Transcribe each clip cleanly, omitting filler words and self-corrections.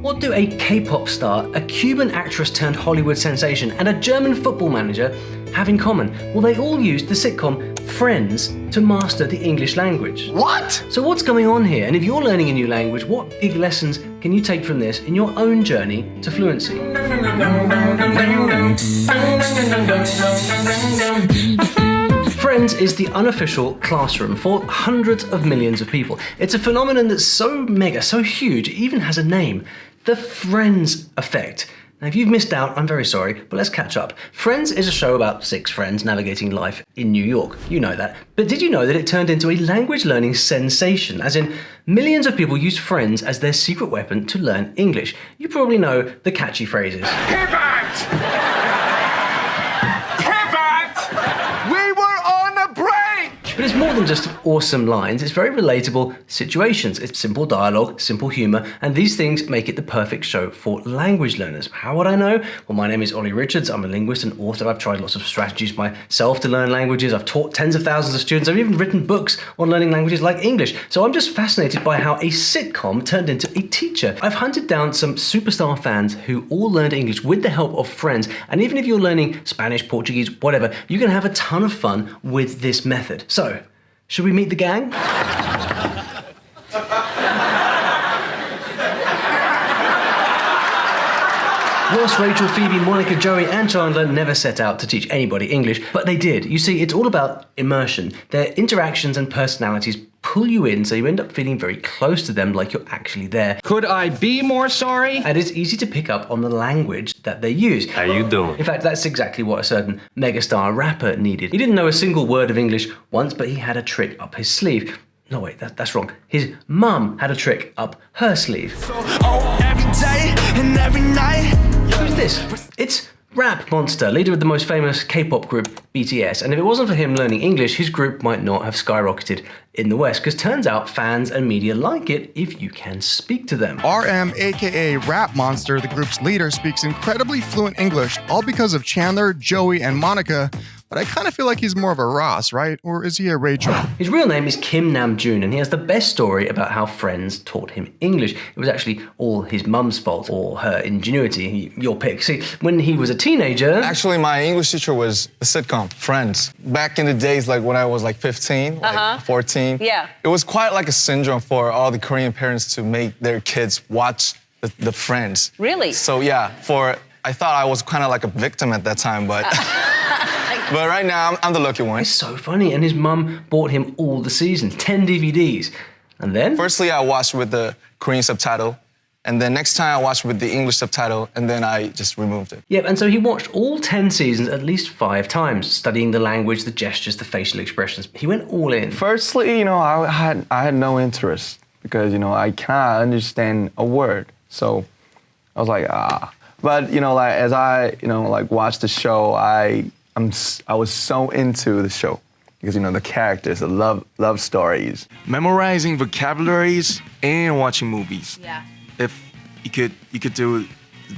What do a K-pop star, a Cuban actress turned Hollywood sensation, and a German football manager have in common? Well, they all used the sitcom Friends to master the English language. What? So what's going on here? And if you're learning a new language, what big lessons can you take from this in your own journey to fluency? Friends is the unofficial classroom for hundreds of millions of people. It's a phenomenon that's so mega, so huge, it even has a name. The Friends effect. Now, if you've missed out, I'm very sorry, but let's catch up. Friends is a show about 6 friends navigating life in New York. You know that. But did you know that it turned into a language learning sensation? As in, millions of people use Friends as their secret weapon to learn English. You probably know the catchy phrases. Pivot! We were on a break! But it's more than just awesome lines, it's very relatable situations. It's simple dialogue, simple humour, and these things make it the perfect show for language learners. How would I know? Well, my name is Olly Richards, I'm a linguist and author. I've tried lots of strategies myself to learn languages. I've taught tens of thousands of students. I've even written books on learning languages like English. So I'm just fascinated by how a sitcom turned into a teacher. I've hunted down some superstar fans who all learned English with the help of Friends. And even if you're learning Spanish, Portuguese, whatever, you can have a ton of fun with this method. So, should we meet the gang? Ross, Rachel, Phoebe, Monica, Joey, and Chandler never set out to teach anybody English, but they did. You see, it's all about immersion. Their interactions and personalities pull you in, so you end up feeling very close to them, like you're actually there. Could I be more sorry? And it's easy to pick up on the language that they use. How you doing? In fact, that's exactly what a certain megastar rapper needed. He didn't know a single word of English once, but he had a trick up his sleeve. No, wait, that's wrong. His mum had a trick up her sleeve. Every day and every night. Who's this? It's Rap Monster, leader of the most famous K-pop group BTS. And if it wasn't for him learning English, his group might not have skyrocketed in the West, because turns out fans and media like it if you can speak to them. RM, aka Rap Monster, the group's leader, speaks incredibly fluent English, all because of Chandler, Joey, and Monica. But I kind of feel like he's more of a Ross, right? Or is he a Rachel? His real name is Kim Namjoon, and he has the best story about how Friends taught him English. It was actually all his mum's fault, or her ingenuity, your pick. See, when he was a teenager... Actually, my English teacher was a sitcom, Friends. Back in the days, like when I was like 15, like 14. Yeah. It was quite like a syndrome for all the Korean parents to make their kids watch the Friends. Really? So yeah, I thought I was kind of like a victim at that time, but... But right now, I'm the lucky one. It's so funny, and his mum bought him all the seasons, 10 DVDs. And then? Firstly, I watched with the Korean subtitle, and then next time I watched with the English subtitle, and then I just removed it. Yep, and so he watched all 10 seasons at least 5 times, studying the language, the gestures, the facial expressions. He went all in. Firstly, I had no interest because, I cannot understand a word. So I was like, But, like, as I, watched the show, I was so into the show because, the characters, the love stories. Memorizing vocabularies and watching movies. Yeah. If you could do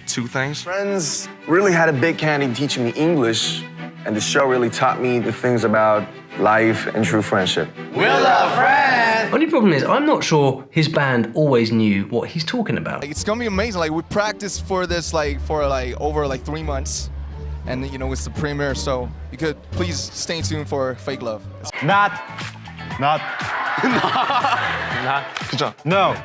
2 things. Friends really had a big hand in teaching me English, and the show really taught me the things about life and true friendship. We love Friends! Only problem is, I'm not sure his band always knew what he's talking about. It's gonna be amazing. Like, we practiced for this for over 3 months. And, it's the premiere, so you could please stay tuned for Fake Love. Not. Good job. No.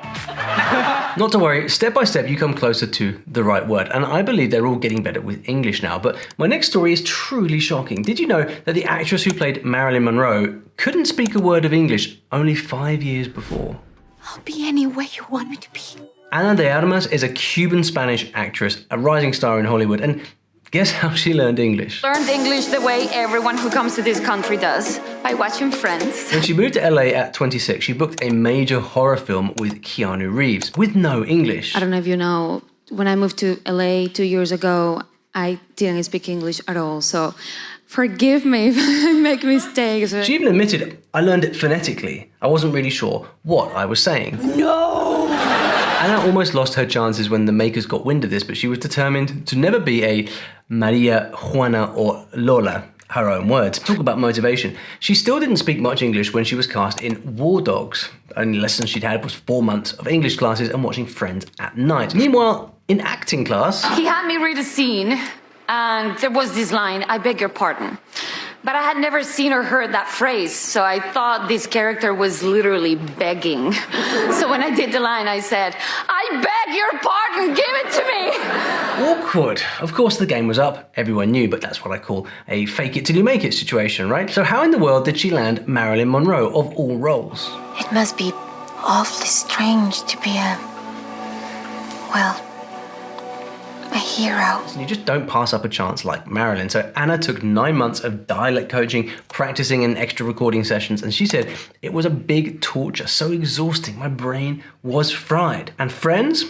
Not to worry, step by step you come closer to the right word, and I believe they're all getting better with English now. But my next story is truly shocking. Did you know that the actress who played Marilyn Monroe couldn't speak a word of English only 5 years before? I'll be any way you want me to be. Ana de Armas is a Cuban-Spanish actress, a rising star in Hollywood, and guess how she learned English? Learned English the way everyone who comes to this country does, by watching Friends. When she moved to LA at 26, she booked a major horror film with Keanu Reeves, with no English. I don't know if you know, when I moved to LA 2 years ago, I didn't speak English at all, so forgive me if I make mistakes. She even admitted, I learned it phonetically. I wasn't really sure what I was saying. No! Anna almost lost her chances when the makers got wind of this, but she was determined to never be a Maria, Juana, or Lola. her own words. Talk about motivation. She still didn't speak much English when she was cast in War Dogs. The only lessons she'd had was 4 months of English classes and watching Friends at night. Meanwhile, in acting class... He had me read a scene, and there was this line, "I beg your pardon." But I had never seen or heard that phrase, so I thought this character was literally begging. So when I did the line, I said, "I beg your pardon, give it to me!" Awkward. Of course, the game was up. Everyone knew, but that's what I call a fake it till you make it situation, right? So how in the world did she land Marilyn Monroe, of all roles? It must be awfully strange to be a hero. You just don't pass up a chance like Marilyn. So Anna took 9 months of dialect coaching, practicing in extra recording sessions, and she said it was a big torture, so exhausting. My brain was fried. And Friends?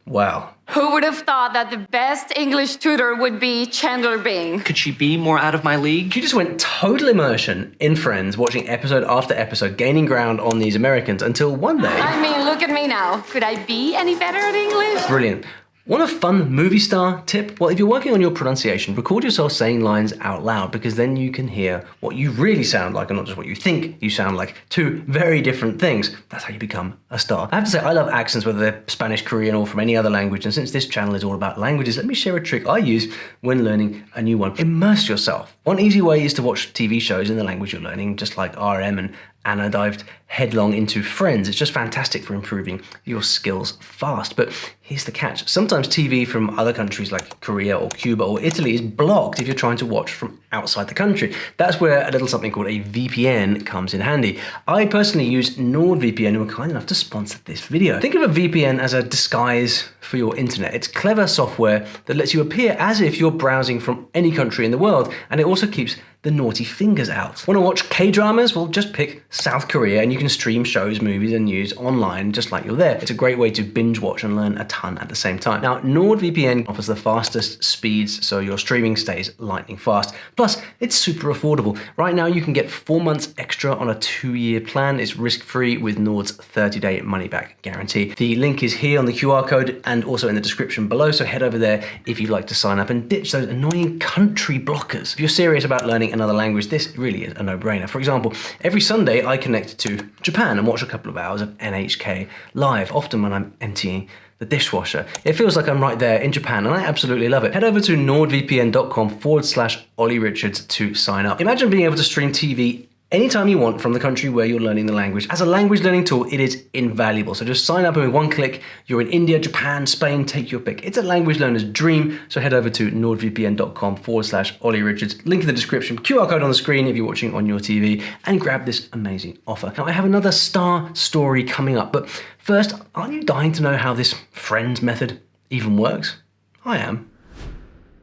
Well. Who would have thought that the best English tutor would be Chandler Bing? Could she be more out of my league? She just went total immersion in Friends, watching episode after episode, gaining ground on these Americans until one day... I mean, look at me now. Could I be any better at English? Brilliant. Want a fun movie star tip? Well, if you're working on your pronunciation, record yourself saying lines out loud, because then you can hear what you really sound like and not just what you think you sound like. Two very different things. That's how you become a star. I have to say, I love accents, whether they're Spanish, Korean, or from any other language. And since this channel is all about languages, let me share a trick I use when learning a new one. Immerse yourself. One easy way is to watch TV shows in the language you're learning, just like RM and Anna dived headlong into Friends. It's just fantastic for improving your skills fast. But here's the catch. Sometimes TV from other countries like Korea or Cuba or Italy is blocked if you're trying to watch from outside the country. That's where a little something called a VPN comes in handy. I personally use NordVPN, who were kind enough to sponsor this video. Think of a VPN as a disguise for your internet. It's clever software that lets you appear as if you're browsing from any country in the world, and it also keeps the naughty fingers out. Want to watch K-dramas? Well, just pick South Korea and you can stream shows, movies and news online just like you're there. It's a great way to binge watch and learn a ton at the same time. Now, NordVPN offers the fastest speeds, so your streaming stays lightning fast. Plus, it's super affordable. Right now, you can get 4 months extra on a 2-year plan. It's risk-free with Nord's 30-day money-back guarantee. The link is here on the QR code and also in the description below, so head over there if you'd like to sign up and ditch those annoying country blockers. If you're serious about learning another language, this really is a no-brainer. For example, every Sunday I connect to Japan and watch a couple of hours of NHK live, often when I'm emptying the dishwasher. It feels like I'm right there in Japan and I absolutely love it. Head over to nordvpn.com/Olly Richards to sign up. Imagine being able to stream TV anytime you want from the country where you're learning the language. As a language learning tool, it is invaluable. So just sign up and with one click, you're in India, Japan, Spain, take your pick. It's a language learner's dream. So head over to nordvpn.com/Olly Richards. Link in the description, QR code on the screen if you're watching on your TV, and grab this amazing offer. Now I have another star story coming up, but first, aren't you dying to know how this Friends method even works? I am.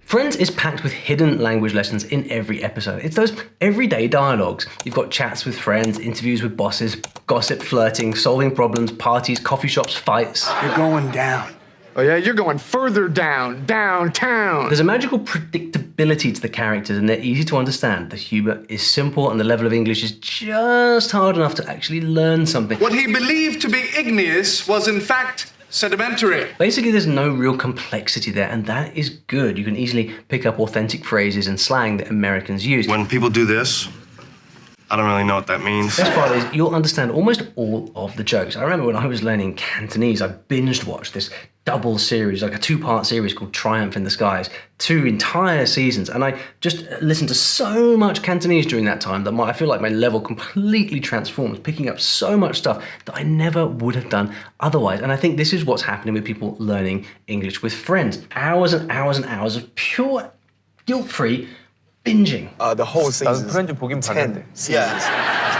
Friends is packed with hidden language lessons in every episode. It's those everyday dialogues. You've got chats with friends, interviews with bosses, gossip, flirting, solving problems, parties, coffee shops, fights. You're going down. Oh yeah, you're going further down, downtown. There's a magical predictability to the characters and they're easy to understand. The humor is simple and the level of English is just hard enough to actually learn something. What he believed to be igneous was in fact sedimentary. Basically, there's no real complexity there, and that is good. You can easily pick up authentic phrases and slang that Americans use. When people do this, I don't really know what that means. The best part is you'll understand almost all of the jokes. I remember when I was learning Cantonese, I binged watched this double series, like a 2-part series called Triumph in the Skies, 2 entire seasons, and I just listened to so much Cantonese during that time that I feel like my level completely transformed, picking up so much stuff that I never would have done otherwise. And I think this is what's happening with people learning English with Friends. Hours and hours and hours of pure, guilt-free binging. The whole season. 10 seasons.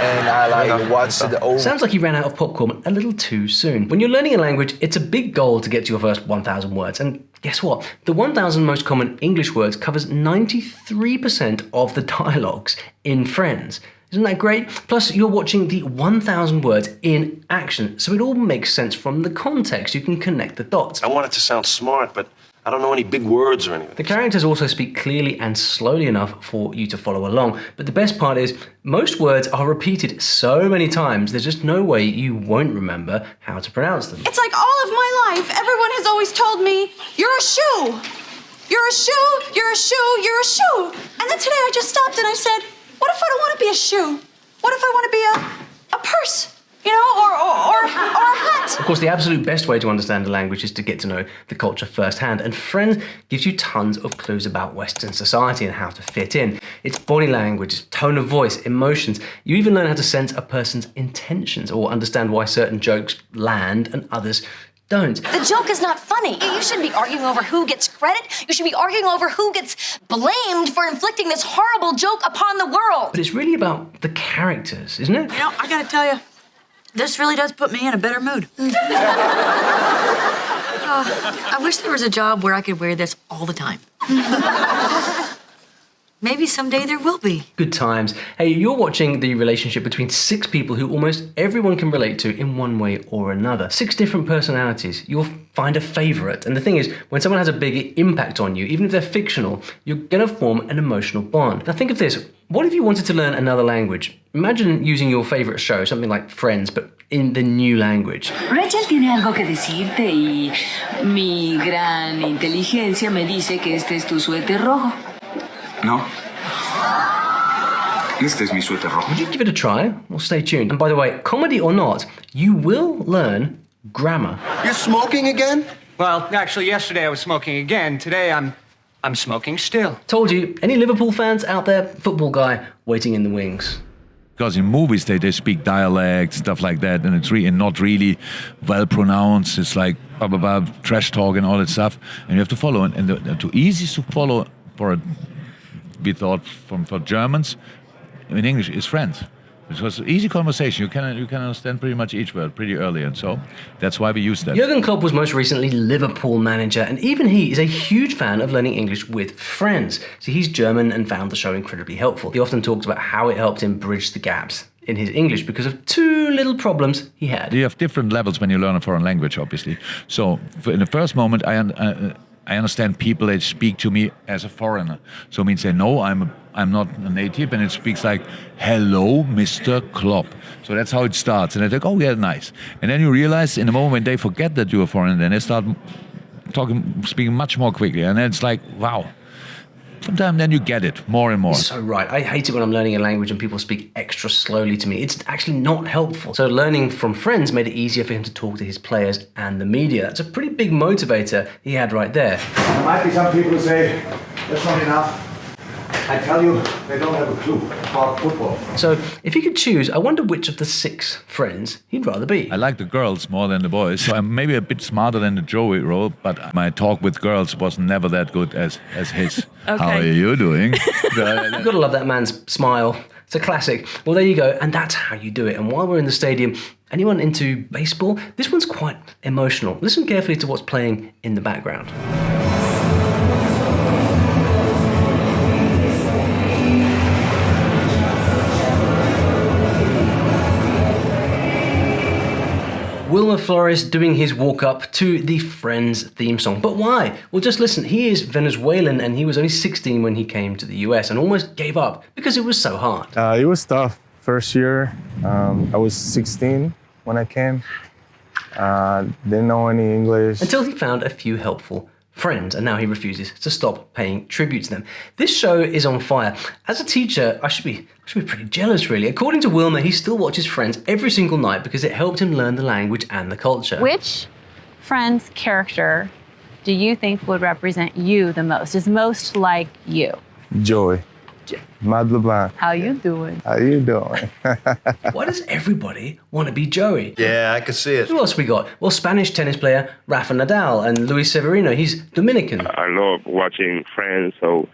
And I watched it over. Sounds like you ran out of popcorn a little too soon. When you're learning a language, it's a big goal to get to your first 1,000 words. And guess what? The 1,000 most common English words covers 93% of the dialogues in Friends. Isn't that great? Plus, you're watching the 1,000 words in action, so it all makes sense from the context. You can connect the dots. I want it to sound smart, but I don't know any big words or anything. The characters also speak clearly and slowly enough for you to follow along. But the best part is, most words are repeated so many times, there's just no way you won't remember how to pronounce them. It's like all of my life, everyone has always told me, you're a shoe. you're a shoe, you're a shoe, you're a shoe. And then today I just stopped and I said, what if I don't want to be a shoe? What if I want to be a purse? You know, or a hat. Of course, the absolute best way to understand a language is to get to know the culture firsthand. And Friends gives you tons of clues about Western society and how to fit in. It's body language, it's tone of voice, emotions. You even learn how to sense a person's intentions or understand why certain jokes land and others don't. The joke is not funny. You shouldn't be arguing over who gets credit. You should be arguing over who gets blamed for inflicting this horrible joke upon the world. But it's really about the characters, isn't it? You know, I gotta tell you, this really does put me in a better mood. I wish there was a job where I could wear this all the time. Maybe someday there will be. Good times. Hey, you're watching the relationship between 6 people who almost everyone can relate to in one way or another. 6 different personalities. You'll find a favorite. And the thing is, when someone has a big impact on you, even if they're fictional, you're gonna form an emotional bond. Now think of this. What if you wanted to learn another language? Imagine using your favorite show, something like Friends, but in the new language. Rachel tiene algo que decirte y mi gran inteligencia me dice que este es tu suéter rojo. No. Este es mi suéter rojo. Would you give it a try? Well, stay tuned. And by the way, comedy or not, you will learn grammar. You're smoking again? Well, actually, yesterday I was smoking again. Today I'm smoking still. Told you, any Liverpool fans out there? Football guy waiting in the wings. Because in movies they speak dialect, stuff like that, and it's not really well pronounced. It's like blah, blah, blah, trash talk and all that stuff, and you have to follow. And the easiest to follow we thought for Germans in English is Friends. It was an easy conversation. You can understand pretty much each word pretty early, and so that's why we use that. Jürgen Klopp was most recently Liverpool manager, and even he is a huge fan of learning English with Friends. So he's German and found the show incredibly helpful. He often talks about how it helped him bridge the gaps in his English because of 2 little problems he had. You have different levels when you learn a foreign language, obviously. So in the first moment, I understand people that speak to me as a foreigner. So it means they know I'm not a native, and it speaks like, hello, Mr. Klopp. So that's how it starts. And I think, oh yeah, nice. And then you realize in the moment when they forget that you're a foreigner, then they start speaking much more quickly. And then it's like, wow. Sometimes then you get it more and more. So right. I hate it when I'm learning a language and people speak extra slowly to me. It's actually not helpful. So learning from Friends made it easier for him to talk to his players and the media. That's a pretty big motivator he had right there. There might be some people who say, that's not enough. I tell you, they don't have a clue about football. So if he could choose, I wonder which of the 6 friends he'd rather be. I like the girls more than the boys, so I'm maybe a bit smarter than the Joey role, but my talk with girls was never that good as his. Okay. How are you doing? You've got to love that man's smile. It's a classic. Well, there you go, and that's how you do it. And while we're in the stadium, anyone into baseball? This one's quite emotional. Listen carefully to what's playing in the background. Wilmer Flores doing his walk-up to the Friends theme song. But why? Well, just listen. He is Venezuelan, and he was only 16 when he came to the US and almost gave up because it was so hard. It was tough. First year, I was 16 when I came. Didn't know any English. Until he found a few helpful friends, and now he refuses to stop paying tribute to them. This show is on fire. As a teacher, I should be pretty jealous, really. According to Wilmer, he still watches Friends every single night because it helped him learn the language and the culture. Which Friends character do you think would represent you the most, is most like you? Joey. Matt LeBlanc. How you doing? How you doing? Why does everybody want to be Joey? Yeah, I can see it. Who else we got? Well, Spanish tennis player Rafa Nadal and Luis Severino. He's Dominican. I love watching Friends, so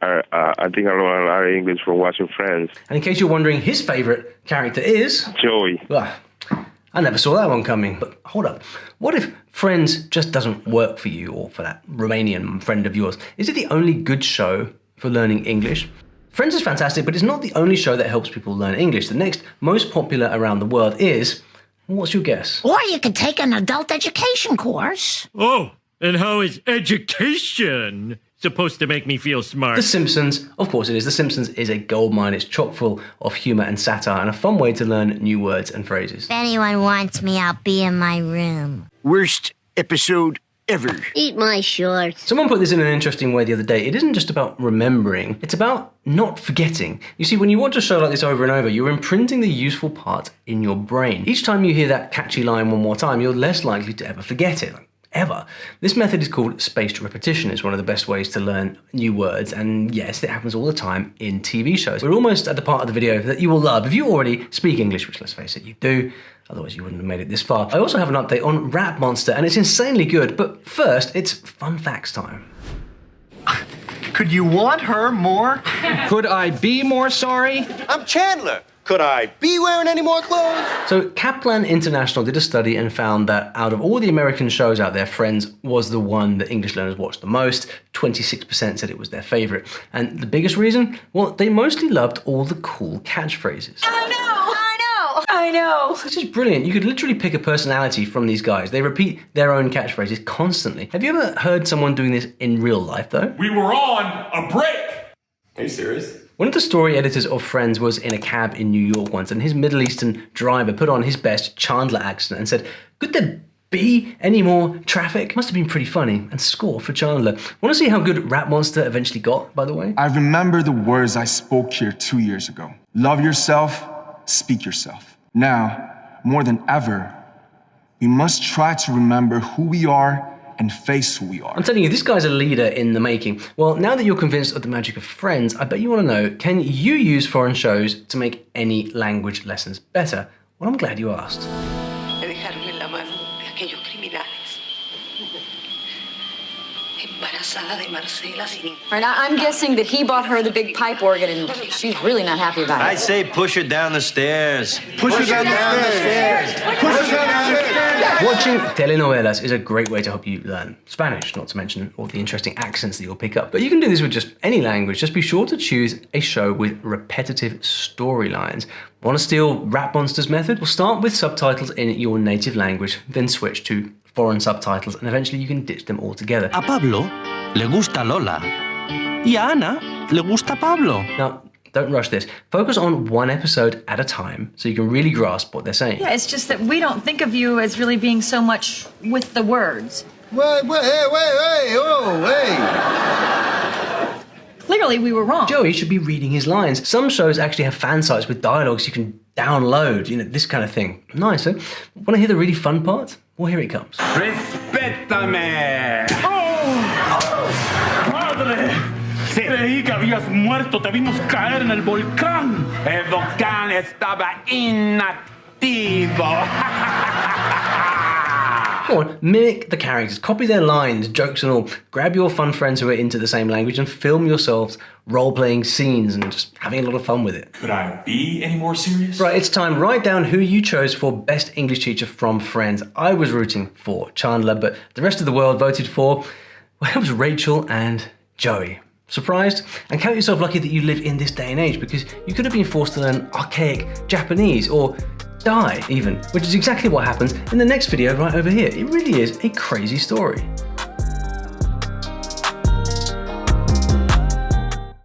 I think I learned a lot of English from watching Friends. And in case you're wondering, his favorite character is Joey. I never saw that one coming. But hold up. What if Friends just doesn't work for you, or for that Romanian friend of yours? Is it the only good show for learning English? Friends is fantastic, but it's not the only show that helps people learn English. The next most popular around the world is, what's your guess? Or you could take an adult education course. Oh, and how is education supposed to make me feel smart? The Simpsons, of course it is. The Simpsons is a goldmine. It's chock full of humor and satire and a fun way to learn new words and phrases. If anyone wants me, I'll be in my room. Worst episode ever. Eat my shorts. Someone put this in an interesting way the other day. It isn't just about remembering, it's about not forgetting. You see, when you watch a show like this over and over, you're imprinting the useful part in your brain. Each time you hear that catchy line one more time, you're less likely to ever forget it. Ever. This method is called spaced repetition. It's one of the best ways to learn new words, and yes, it happens all the time in TV shows. We're almost at the part of the video that you will love if you already speak English, which let's face it, you do. Otherwise you wouldn't have made it this far. I also have an update on Rap Monster, and it's insanely good, but first, it's fun facts time. Could you want her more? Could I be more sorry? I'm Chandler. Could I be wearing any more clothes? So Kaplan International did a study and found that out of all the American shows out there, Friends was the one that English learners watched the most. 26% said it was their favorite. And the biggest reason? Well, they mostly loved all the cool catchphrases. I know. This is brilliant. You could literally pick a personality from these guys. They repeat their own catchphrases constantly. Have you ever heard someone doing this in real life, though? We were on a break. Are you serious? One of the story editors of Friends was in a cab in New York once, and his Middle Eastern driver put on his best Chandler accent and said, "Could there be any more traffic?" Must have been pretty funny, and score for Chandler. Want to see how good Rap Monster eventually got, by the way? I remember the words I spoke here 2 years ago. Love yourself, speak yourself. Now, more than ever, we must try to remember who we are and face who we are. I'm telling you, this guy's a leader in the making. Well, now that you're convinced of the magic of Friends, I bet you want to know, can you use foreign shows to make any language lessons better? Well, I'm glad you asked. Right, I'm guessing that he bought her the big pipe organ and she's really not happy about it. I say push her down the stairs. Push her down the stairs. Push her down the stairs. Watching telenovelas is a great way to help you learn Spanish, not to mention all the interesting accents that you'll pick up. But you can do this with just any language. Just be sure to choose a show with repetitive storylines. Want to steal Rap Monster's method? Well, start with subtitles in your native language, then switch to foreign subtitles, and eventually you can ditch them all together. A Pablo le gusta Lola. Y a Ana le gusta Pablo. Now, don't rush this. Focus on one episode at a time so you can really grasp what they're saying. Yeah, it's just that we don't think of you as really being so much with the words. Wait, Clearly, we were wrong. Joey should be reading his lines. Some shows actually have fan sites with dialogues you can download, this kind of thing. Nice, eh? Want to hear the really fun part? Well, here it comes. ¡Respétame! ¡Padre! Creí que habías muerto. Te vimos caer en el volcán. El volcán estaba inactivo. Go on, mimic the characters, copy their lines, jokes and all. Grab your fun friends who are into the same language and film yourselves role-playing scenes and just having a lot of fun with it. Could I be any more serious? Right, it's time. Write down who you chose for Best English Teacher from Friends. I was rooting for Chandler, but the rest of the world voted for, well, it was Rachel and Joey. Surprised? And count yourself lucky that you live in this day and age, because you could have been forced to learn archaic Japanese or die even, which is exactly what happens in the next video right over here. It really is a crazy story.